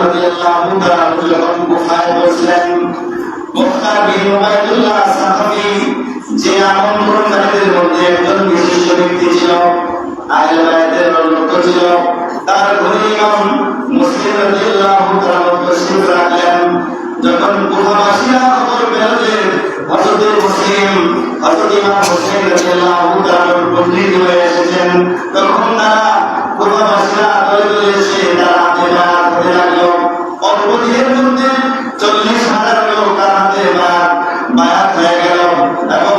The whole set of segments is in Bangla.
রাদিয়াল্লাহু তাআলা যখন কুফায় বসলেন, মুখতার বিন উবাইদুল্লাহ সাহাবী যে আমন্ত্রণকারীদের মধ্যে একজন বিশিষ্ট ব্যক্তি ছিল, আহলে বাইতের লোক ছিল, তার ঘরে ইমাম মুসলিম রাদিয়াল্লাহু তাআলা তশরীফ রাখলেন। যখন কুফাবাসীরা খবর পেল যে হযরত মুসলিম হযরত ইমাম হুসাইন রাদিয়াল্লাহু তাআলা বন্দী হয়ে এসেছেন, তখন তারা কুফাবাসীরা দলে দলে এসে তারা হাতে ধরে লাগলো। অল্প দিনের মধ্যে 40,000 লোক তার হাতে বায়াত হয়ে গেল এবং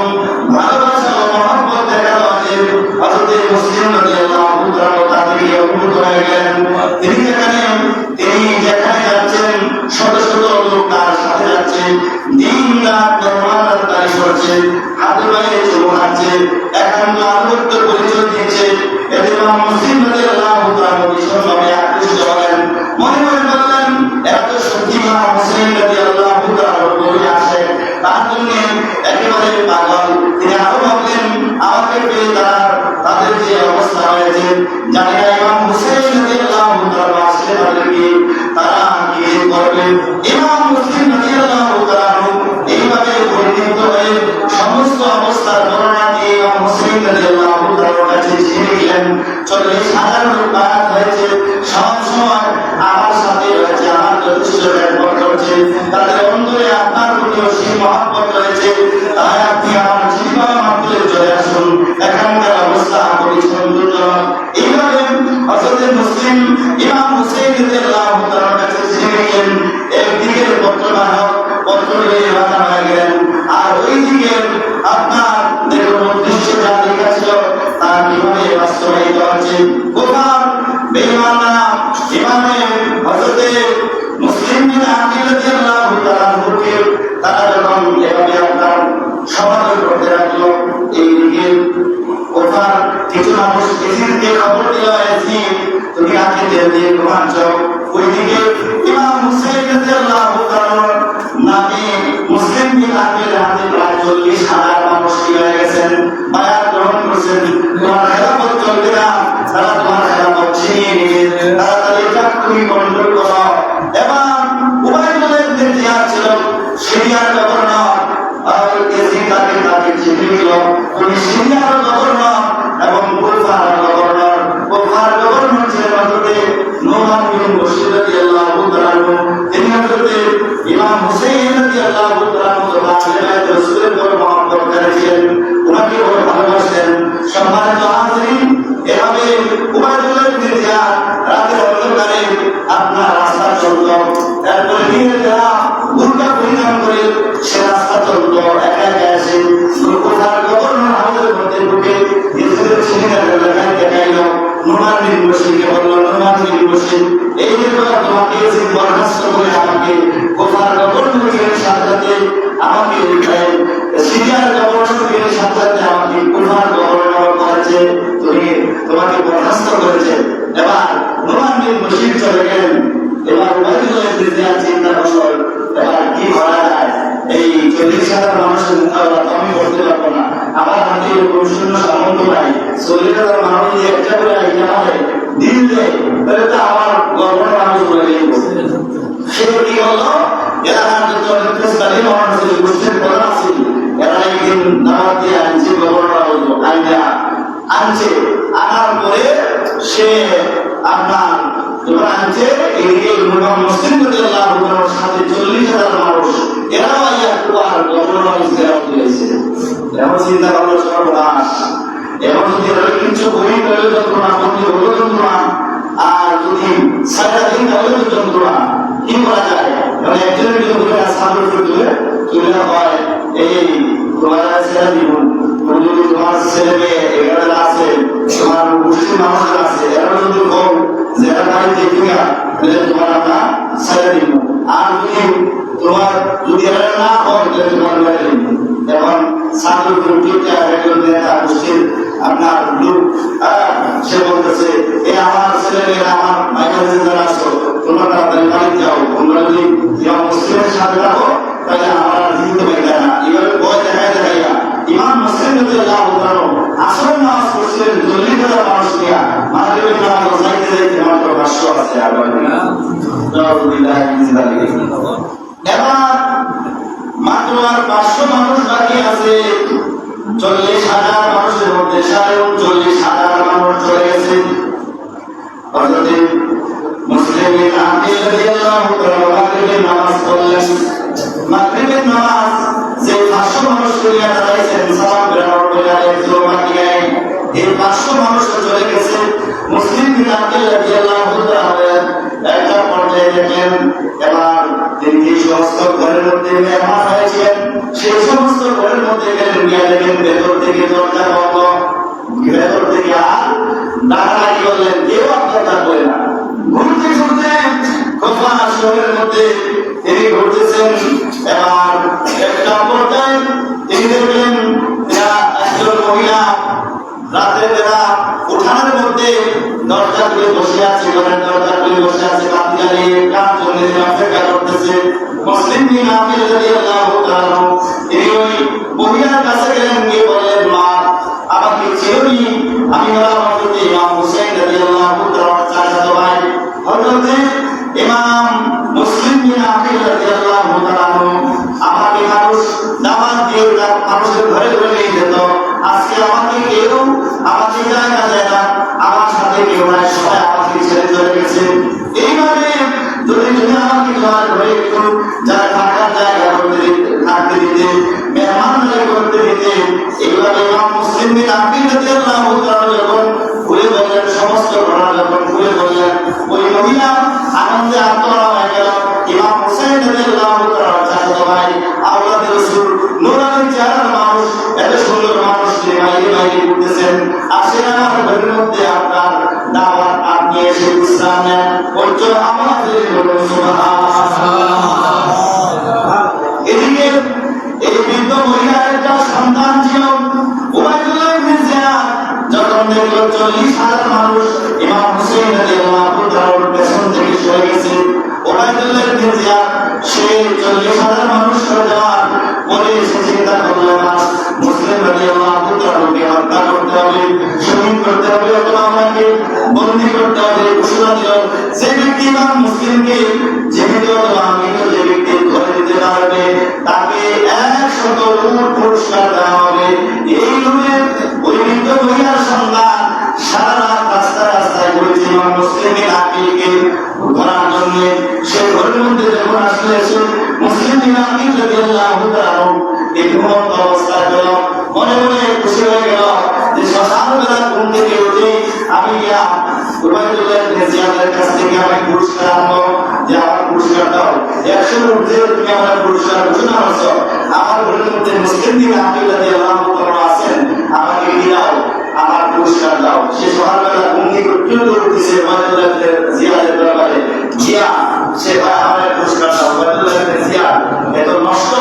ভালোবাসা ও মহব্বত দেখালো যে হযরত মুসলিম রাদিয়াল্লাহু তাআলা তাদেরকে অভিভূত হয়ে গেলেন। তিনি যেখানে যাচ্ছেন শত শত লোক তার সাথে যাচ্ছে, দিন রাত ধর্মার তারিফ করছে, হাতে পায়ে চুমাচ্ছে, একান্ত আনুগত্য পরিচয় দিচ্ছে। এতে ইমাম মুসলিম রাদিয়াল্লাহু তাআলা ভীষণভাবে আকৃষ্ট হলেন। মনে মনে বললেন, এত শক্তি ইমাম মুসলিম রাদিয়াল্লাহু তাআলা বলে আসে, তার জন্য একেবারে পাগল। তিনি আরো ভাবলেন, আমাকে পেয়ে তাদের যে অবস্থা হয়েছে, জানি না ইমাম হুসাইন রাদিয়াল্লাহু তাআলা আসলে তাদেরকে তারা কি করবেন। ইমাম মুসলিম রাদিয়াল্লাহু তাআলা এইভাবে পরিণত হয়ে সমস্ত অবস্থার বর্ণনা দিয়ে ইমাম মুসলিম রাদিয়াল্লাহু তাআলার কাছে জেনে গেলেন। 40,000 লোক বায়াত হয়েছে, সব সময় আমার সাথে রয়েছে, আমার যথেষ্ট ব্যাপার করছে, তাদের অন্তরে আপনার প্রতি অসীম মহব্বত রয়েছে, তাই আপনি আমার জীবন মাত্রে চলে আসুন, এখানকার অবস্থা খুবই সৌন্দর্যজনক। এইভাবে হযরত মুসলিম ইমাম হুসাইন রাদিয়াল্লাহু তাআলার কাছে জেনে গেলেন। একদিকে পত্রবাহক পত্র নিয়ে রওনা হয়ে গেলেন, আর ওইদিকে আপনার দেখুন উদ্দেশ্য যা লেখা ছিল তা কিভাবে বাস্তবায়িত হচ্ছে। কুফার বেঈমানরা ইমামে হযরত মুসলিম বিন আকিল রাদিয়াল্লাহু তাআলা তারা যখন এভাবে আপনার সমাদর করতে লাগলো, এইদিকে কুফার কিছু মানুষ এসিরকে খবর দিল, এসির তুমি আজকে দিয়ে ঘুমাচ্ছ। ওইদিকে ইমাম হুসাইন রাদিয়াল্লাহু তাআলা নামে মুসলিম বিন আকিলের হাতে প্রায় 40,000 মানুষ হয়ে গেছেন, বায়াত গ্রহণ করছেন। তোমার খেলাফত চলবে না, তারা তোমার খেলাফত ছিনিয়ে নিবে, তারা তাদের চাকরি কন্ট্রোল করো। এবার উবাইদুল্লাহ ইবনে জিয়াদ ছিল সিরিয়ার গভর্নর, আর এজিদ তাকে ছিনিয়ে নিল। উনি সিরিয়ার গভর্নর এবং কুফার গভর্নর। কুফার গভর্নর ছিলেন হযরত নুমান বিন বশীর রাদিয়াল্লাহু তাআলা। তিনি হযরত ইমাম হুসাইন রাদিয়াল্লাহু তাআলা রাসূলের উপর মহব্বত করেছিলেন, ওনাকে বড় ভালোবাসতেন। সম্মানিত হাজিরিন, এভাবে উবাইদুল্লাহ ইবনে জিয়াদ রাতের অন্ধকারে আপনার রাস্তা চলত। তারপরে দিনের বেলা বুরকা পরিধান করে সে রাস্তা চলত, একা একা এসে কুফার গভর্নর হাউসের মধ্যে ঢুকে ইসরায়েলের সেনাদের দেখাইল। নুমান বিন বশীরকে বলল, নুমান বিন বশীর, এই যে তোমাকে এসিড বরখাস্ত করে আমাকে কুফার গভর্নরের সাথে আমাকে সিরিয়ার গভর্নরের সাথে আমাকে কুফার গভর্নর করেছে, তোমাকে বরখাস্ত করেছে। এবার নুমান বিন বশীর চলে গেলেন। এবার উবাইদুল্লাহ ইবনে জিয়াদ চিন্তা করল, এবার কি করা যায়। এই 40,000 মানুষের মোকাবেলা তো আমি করতে পারবো না, আমার হাতে কোনো শূন্য সামর্থ্য নাই। 40,000 মানুষ দিয়ে একটা করে আইডিয়া মারে দিন দেয়, তাহলে তো আমার গভর্নর আমি বলে দিই। সে কি হলো, এরা গোষ্ঠীর প্রধান ছিল, এরা একদিন দাওয়াত দিয়ে আনছে, গভর্নর আইডিয়া আনছে। আনার পরে সে আপনার যখন আনছে, এদিকে মুসলিম রাদিয়াল্লাহু তাআলার সাথে 40,000 মানুষ, এরাও আর গভর্নর ইসরায়েল দিয়েছে। এমন চিন্তা করলো সর্বনাশ, এমন যদি কিছু বই পেলে যন্ত্রণা, বন্ধু হলো যন্ত্রণা, আর যদি 6টা দিন তাহলে যন্ত্রণা, কি করা যায়। মানে একজনের কিন্তু সামনে তুলে হয়, এই তোমার ছেলে জীবন, যদি তোমার ছেলে মেয়ে এখানে আছে, তোমার মুসলিম মানুষের আছে, এরা যদি কম যে এরা বাড়ি দেখিয়া তোমার আমরা ছেড়ে দিব, আর যদি এরা না হয় তাহলে তোমার মেরে দিব। এখন সাধুর গ্রুপটা একজন নেতা মুসলিম আপনার গ্রুপ, সে বলতেছে, এই আমার ছেলে মেয়েরা আমার মাইকেল যারা আসো, তোমরা তাড়াতাড়ি বাড়ি যাও, তোমরা যদি মুসলিমের সাথে রাখো তাহলে আমরা জিততে পারি না। এভাবে ভয় দেখাইয়া ইমাম মুসলিম রাদিয়াল্লাহু তাআলা আসর নামাজ পড়ছিলেন 40,000 মানুষ নিয়ে। মাগরিবের নামাজ যাইতে যাইতে মাত্র 500 আছে, আর নাউযুবিল্লাহি মিন যালিক। এবার মাত্র আর 500 মানুষ বাকি আছে। 40,000 মানুষের মধ্যে 39,000 মানুষ চলে গেছে। হযরত মুসলিম বিন আকিল রাদিয়াল্লাহু তাআলা মাগরিবের নামাজ পড়লেন। মাগরিবের নামাজ যে 500 মানুষ পড়িয়া দাঁড়াইছেন, সালাম ফেরানোর পরে একজন বাকি নাই। এই 500 মানুষ চলে গেছে। মুসলিম বিন আকিল রাদিয়াল্লাহু তাআলা একটা পর্যায়ে দেখলেন, এবার তিনি যে সমস্ত ঘরের মধ্যে মেহমান হয়েছিলেন সেই সমস্ত ঘরের মধ্যে গেলেন, গিয়ে দেখেন ভেতর থেকে দরজা বন্ধ, ভেতর থেকে আর ডাকাডাকি করলেন, কেউ আপনার করে না। ঘুরতে ঘুরতে কোফা শহরের মধ্যে তিনি ঘুরতেছেন। এবার একটা পর্যায়ে তিনি দেখলেন একজন মহিলা রাতের বেলা উঠানের মধ্যে দরজা খুলে বসে আছে, ঘরের দরজা খুলে বসে আছে, বাতি জ্বালিয়ে কাজ জন্য অপেক্ষা করতেছে। মুসলিম বিন আকিল রাদিয়াল্লাহু তাআলা তিনি ওই মহিলার কাছে গেলেন, গিয়ে বললেন, মা আমাকে চিনি, আমি হলাম হযরত ইমাম হুসাইন রাদিয়াল্লাহু তাআলা চাচাতো ভাই। হযরত ইমাম মুসলিম বিন আকিল রাদিয়াল্লাহু তাআলা আমাকে মানুষ দাওয়াত দিয়ে মানুষের ঘরে ঘরে নিয়ে যেত, আজকে আমাকে কেউ আমাকে জায়গা দেয় না, আমার সাথে কেউ নাই, সবাই আমাকে ছেড়ে চলে গেছে। এইভাবে যদি তুমি আমাকে তোমার ঘরে একটু যারা থাকার জায়গা থাকতে দিতে, মেহমানদারি করতে দিতে। এইভাবে ইমাম মুসলিম বিন আকিল রাদিয়াল্লাহু তাআলা যখন খুলে বললেন, সমস্ত ঘটনা যখন খুলে বললেন, ওই মহিলা আনন্দে আত্মহারা হয়ে গেল। ইমাম হুসাইন রাদিয়াল্লাহু তাআলা চাচাতো ভাই, আওলাদে রাসূল, নূরানি চেহারার মানুষ, এত সুন্দর মানুষ বাইরে বাইরে ঘুরতেছেন, আসেন আমার ঘরের মধ্যে আপনার দাওয়াত, আপনি এসে বিশ্রাম নেন। ওই আমাদের বলুন সুবহানাল্লাহ। এদিকে এই বৃদ্ধ মহিলার একটা সন্তান ছিল, উবাইদুল্লাহ ইবনে জিয়াদ, যখন দেখল 40,000 মানুষ ইমাম হুসাইন রাদিয়াল্লাহু তাআলার পেছন থেকে সরে গেছে, উবাইদুল্লাহ ইবনে জিয়াদ সে 40,000 মানুষ সরে যাওয়ার পরে সে চিন্তা করল, মুসলিম রাদিয়াল্লাহু তাআলাকে হত্যা করতে হবে, শহীদ করতে হবে, অথবা আমাকে বন্দী করতে হবে। ঘোষণা দিল, যে ব্যক্তি ইমাম মুসলিমকে জীবিত অথবা মৃত যে ব্যক্তি ধরে দিতে পারবে তাকে 100 উট পুরস্কার দেওয়া হবে। এই রূপে ওই বৃদ্ধ মহিলার সন্তান সারা রাত রাস্তায় রাস্তায় ঘুরেছে ইমাম মুসলিমের আকিলকে ধরার জন্য। সে ঘরের মধ্যে যখন আসলে মুসলিম বিন আকিল রাদিয়াল্লাহু তাআলা এই ঘুমন্ত অবস্থায় পেল, মনে মনে খুশি হয়ে গেল যে সকালবেলা ঘুম থেকে উঠে আমি গিয়া উবাইদুল্লাহ ইবনে জিয়াদের কাছ থেকে আমি পুরস্কার আনবো, যে আমার পুরস্কার দাও। 100 উঠে তুমি আমার পুরস্কার ঘোষণা করছো, আমার ঘরের মধ্যে মুসলিম বিন আকিল রাদিয়াল্লাহু তাআলা আছেন, আমাকে কি দাও, আমার পুরস্কার দাও। সে সকালবেলা ঘুম থেকে উঠতেছে উবাইদুল্লাহ ইবনে জিয়াদের দরবারে গিয়া সে ভাই আমার পুরস্কার দাও। উবাইদুল্লাহ ইবনে জিয়াদ এত নষ্ট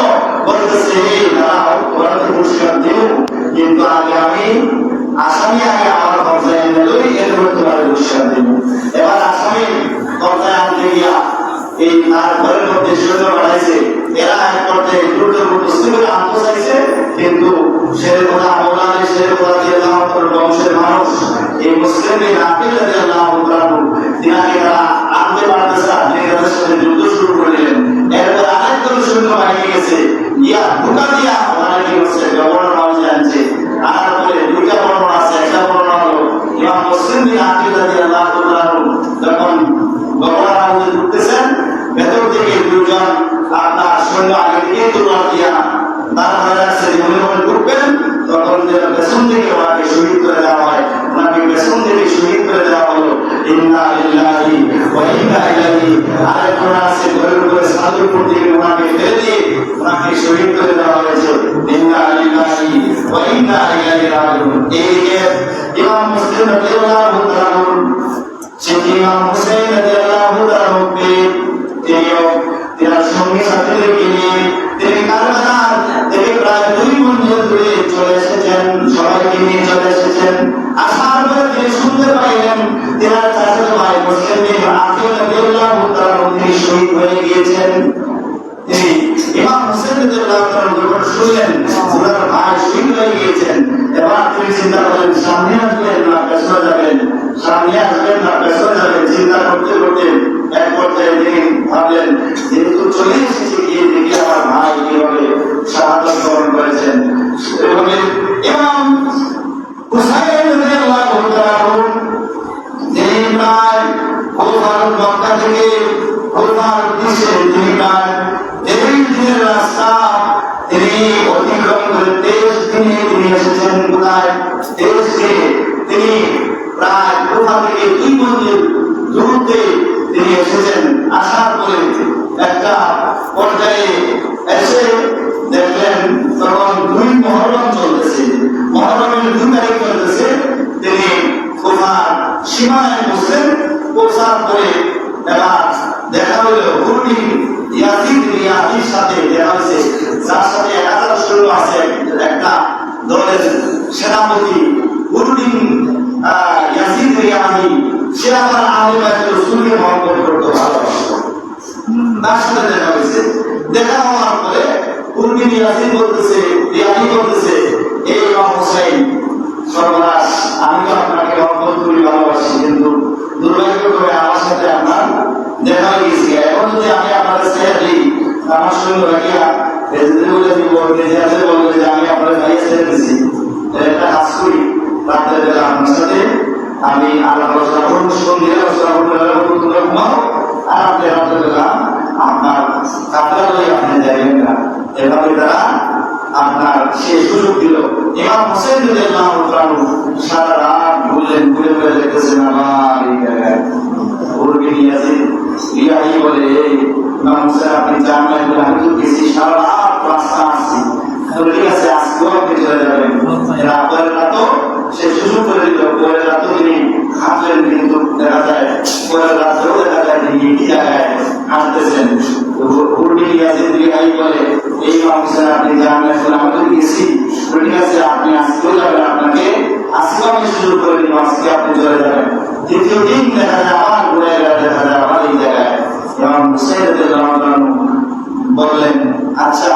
বলতেছে, দাঁড়াও ওরা তো পুরস্কার দেব, কিন্তু আগে আমি আসামি আগে আমার কবজায় নিলই, এরপর তোমার পুরস্কার দেব। এবার আসামি কবজায় আনতে গিয়া এই তার ঘরের মধ্যে সৈন্য বাড়াইছে, এরা এক পর্যায়ে দ্রুত মুসলিমরা আনতে চাইছে, কিন্তু শেরের কথা মৌলানা শেরের কথা দিয়ে আমার বংশের মানুষ এই মুসলিম বিন আকিল রাদিয়াল্লাহু তাআলা তিনাকে তারা আনতে পারতেছে না, তিনি তাদের সাথে যুদ্ধ শুরু করে দিলেন। এরপর আরেকজন সৈন্য বাহিনী গেছে, ইয়া ঢুকা দিয়া ওনারা কি করছে, গভর্নর হাউসে আনছে। আনার পরে দুইটা বর্ণনা আছে, একটা বর্ণনা হলো ইমাম মুসলিম বিন আকিল রাদিয়াল্লাহু তাআলা যখন গভর্নর হাউসে ঢুকতেছেন, ভেতর থেকে দুজন আপনার সৈন্য আগে থেকে তলোয়ার দিয়া তার ঘরে আসছে, মনে মনে ঢুকবেন, তখন পেছন থেকে ওনাকে শহীদ করে দেওয়া হয়। ওনাকে পেছন থেকে শহীদ করে দেওয়া হলো। ইন্না লিল্লাহি ওয়া ইন্না ইলাইহি। আরেকজন আছে ঘরের উপরে ছাদের উপর থেকে ওনাকে ফেলে দিয়ে ওনাকে শহীদ করে দেওয়া হয়েছে। ইন্না লিল্লাহি ওয়া ইন্না ইলাইহি রাজিউন। এইদিকে ইমাম মুসলিম রাদিয়াল্লাহু তাআলা ইমাম হুসাইন রাদিয়াল্লাহু তাআলাকে তিনার সঙ্গী সাথীদেরকে নিয়ে তিনি কারবালার থেকে প্রায় 2 বছর ধরে চলে এসেছেন, সবাইকে নিয়ে চলে এসেছেন। আসার পরে তিনি শুনতে পাইলেন তিনার চাচাতো ভাই মুসলিম বিন আকিল রাদিয়াল্লাহু তাআলা তিনি শহীদ হয়ে গিয়েছেন। তিনি ইমাম হুসাইন রাদিয়াল্লাহু তাআলা যখন শুনলেন ওনার ভাই শহীদ হয়ে গিয়েছেন, এবার তিনি চিন্তা করলেন সামনে আসবেন না পেছনে যাবেন, সামনে আসবেন না পেছনে যাবেন। চিন্তা করতে করতে এক পর্যায়ে তিনি ভাবলেন যেহেতু চলে এসেছে গিয়ে দেখি আমার ভাই কিভাবে শাহাদাত বরণ করেছেন। এভাবে ইমাম হুসাইন রাদিয়াল্লাহু তাআলা যিনি প্রায় কুফার মক্কা থেকে কুফার দেশে তিনি প্রায় 23 দিনের রাস্তা তিনি অতিক্রম করে 23 দিনে তিনি এসেছেন। কোথায়? 23 দিনে তিনি প্রায় কুফা থেকে 2 মঞ্জিল দূরত্বে তিনি এসেছেন। আসার পরে একটা পর্যায়ে এসে দেখলেন তখন 2 মুহররম চলতেছে, মুহররমের 2 তারিখ চলতেছে। তিনি কুফার সীমানায় বসলেন। পৌঁছার পরে এবার দেখা হলো হুরমি ইয়াজিদ রিয়াহির সাথে দেখা হয়েছে, যার সাথে 1000 সৈন্য আছে। একটা দলের সেনাপতি হুরমি ইয়াজিদ রিয়াহি, সে আবার আহলে বাইতুর রাসূলকে মহব্বত করতে ভালোবাসতো। তার সাথে দেখা হয়েছে। দেখা হওয়ার পরে হুরমি ইয়াজিদ বলতেছে, রিয়াহি বলতেছে, এই ইমাম হুসাইন সর্বনাশ, আমি তো আপনাকে মহব্বত করি, ভালোবাসি, কিন্তু দুর্ভাগ্যক্রমে আমার সাথে আপনার দেখা হয়ে গেছে। এখন যদি আমি আপনার কাছে আসি, আমার সঙ্গে রাখিয়া বলবে যে আমি আপনার ভাইয়া ছেড়ে দিচ্ছি, একটা কাজ করি, রাতের বেলা আপনার সাথে আমি আলাপ আলোচনা করবো, সঙ্গে আলোচনা করবো, তোমরা ঘুমাও, আর আপনি রাতের বেলা আপনার কাপড় লই আপনি যাবেন না। এভাবে তারা আপনার সে সুযোগ দিল। ইমাম হোসেন রাদিয়াল্লাহু তাআলা সারা রাত ঘুরলেন, ঘুরে ঘুরে দেখতেছেন আমার এই জায়গায় হুরমি ইয়াজিদ রিয়াহি বলে, ইমাম হোসেন আপনি জান না, আমি তো গেছি সারা রাত রাস্তা আসছি, ঠিক আছে আজকেও আপনি চলে যাবেন। এরা পরের রাতও সে সুযোগ করে দিল। পরের রাতও তিনি হাঁটলেন, কিন্তু দেখা যায় পরের রাতেও দেখা যায় তিনি একই জায়গায় হাঁটতেছেন। হুরমি ইয়াজিদ রিয়াহি বলে, এই ইমাম হোসেন আপনি জান না, আমি তো গেছি, ঠিক আছে আপনি আজকেও যাবেন, আপনাকে আজকেও আমি সুযোগ করে দিব, আজকে আপনি চলে যাবেন। দ্বিতীয় দিন দেখা যায় আবার ঘুরে দেখা যায় আবার এই জায়গায়। ইমাম হুসাইন রাদিয়াল্লাহু তাআলা বললেন, আচ্ছা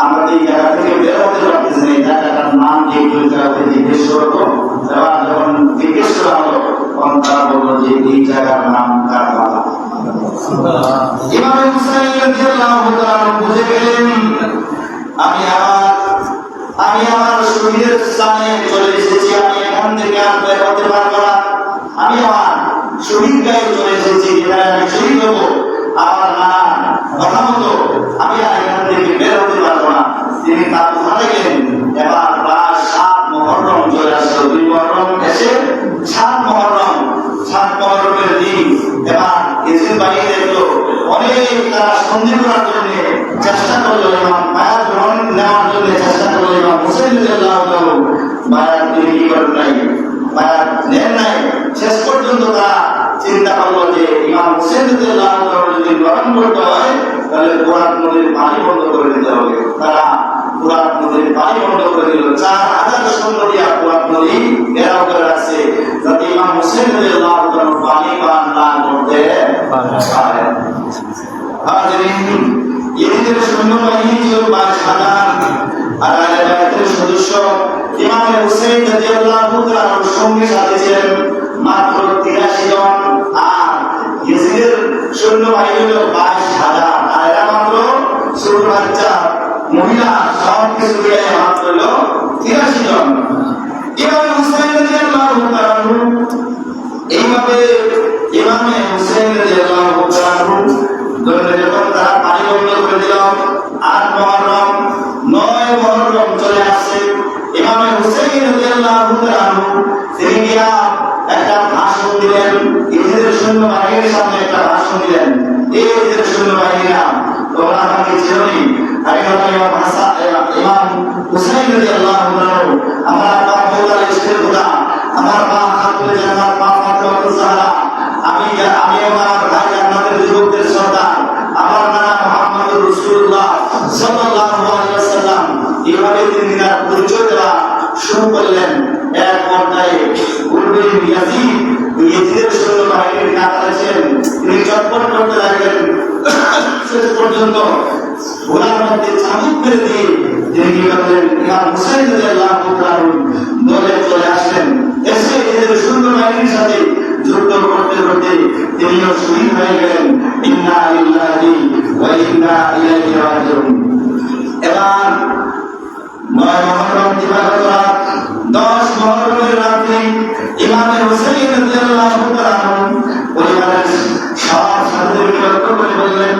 আমরা এই জায়গা থেকে বের হতে পারতেছি না, এই জায়গাটার নাম কি একটু জিজ্ঞেস করবো। এবার যখন জিজ্ঞেস করা হলো তখন তারা বললো যে এই জায়গার নাম কারবালা। ইমাম হুসাইন রাদিয়াল্লাহু তাআলা বুঝে গেলেন আমি আমার শহীদের স্থানে চলে এসেছি, আমি এখান থেকে আর বের হতে পারবো না। আমি আমার শহীদ গায়ে চলে এসেছি, যেখানে আমি শহীদ হবো। আমার নানা কথা মতো আমি আর এখান থেকে বের হতে পারবো না। তিনি তার ঘরে গেলেন। এবার প্রায় 7 মুহররম চলে আসলো। 2 মুহররম এসে 7 মুহররমের দিন এবার ইসরায়েল বাহিনী দেখলো অনেক, তারা সন্ধি করার জন্য চেষ্টা করলো, ইমাম বায়াত গ্রহণ নেওয়ার জন্য চেষ্টা করলো। ইমাম হুসাইন রাদিয়াল্লাহু তাআলা বায়াত তিনি কি করেন নাই, বায়াত নেন নাই। শেষ পর্যন্ত তারা চিন্তা করলো যে ইমাম হুসাইন রাদিয়াল্লাহু তাআলা যদি গ্রহণ করতে হয় তাহলে ফোরাত নদীর পানি বন্ধ করে দিতে হবে। তারা ফোরাত নদীর পানি বন্ধ করে দিল। 4000 সৈন্য দিয়া ফোরাত নদী ঘেরাও করে রাখছে, যাতে ইমাম হুসাইন রাদিয়াল্লাহু তাআলা পানি পান না করতে পারে। এদের সৈন্যবাহিনী ছিল 22,000, আর আহলে বাইতের সদস্য ইমাম হুসাইন রাদিয়াল্লাহু তাআলার সঙ্গে সাথে ছিলেন মাত্র 83 জন, আর ইয়াজিদের সৈন্যবাহিনী হলো 22,000, আর এরা মাত্র ছোট বাচ্চা মহিলা সব কিছু দিয়ে মাত্র হলো 83 জন। ইমাম হুসাইন রাদিয়াল্লাহু তাআলা এইভাবে ইমাম হুসাইন রাদিয়াল্লাহু তাআলা যখন তারা পানি বন্ধ করে দিল, 8 মুহররম 9 মুহররম চলে আসে। ইমাম হুসাইন রাদিয়াল্লাহু তাআলা তিনি গিয়া একটা ভাষণ দিলেন, ইসরায়েলের সৈন্যবাহিনীর সামনে একটা ভাষণ দিলেন। এই ইসরায়েলের সৈন্যবাহিনীরা তোমরা আমাকে চিনি, আমি হলাম ইমাম হুসাইন রাদিয়াল্লাহু তাআলা, আমার বাপ দাদার ইশকের খোদা, আমার মা খাতুনে জান্নাত মা ফাতেমা জাহরা, আমি আমার ভাই জান্নাতের যুবকদের সর্দার, আমার নাম মুহাম্মদুর রাসূলুল্লাহ সাল্লাল্লাহু আলাইহি ওয়াসাল্লাম। এইভাবে তিনি তার পরিচয় দেওয়া শুরু করলেন। এক পর্যায়ে হুরমি ইয়াজিদের সৈন্যবাহিনীর কাতারে ছিলেন, তিনি চটপট করতে লাগলেন। শেষ পর্যন্ত ঘোড়ার মধ্যে চাবুক মেরে দিয়ে তিনি কি করলেন, ইমাম হুসাইন রাদিয়াল্লাহু তাআলা দলে চলে আসলেন। এসে এদের সৈন্যবাহিনীর সাথে যুদ্ধ করতে করতে তিনিও শহীদ হয়ে গেলেন। ইন্না লিল্লাহি ইন্না ইলাইহি রাজিউন। এবার 9 মুহররম দিবাগত রাত 10 মুহররমের রাতে ইমাম হুসাইন রাদিয়াল্লাহু তাআলা পরিবারের সব সাথীদেরকে লক্ষ্য করে বললেন,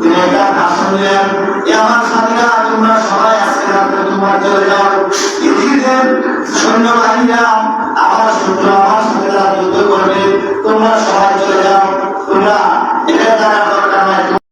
তিনি একটা ভাষণ দিলেন, এ আমার সাথীরা তোমরা সবাই আজকে রাতে তোমার চলে যাও। ইতিমধ্যে সৈন্যবাহিনীরা আবার শত্রু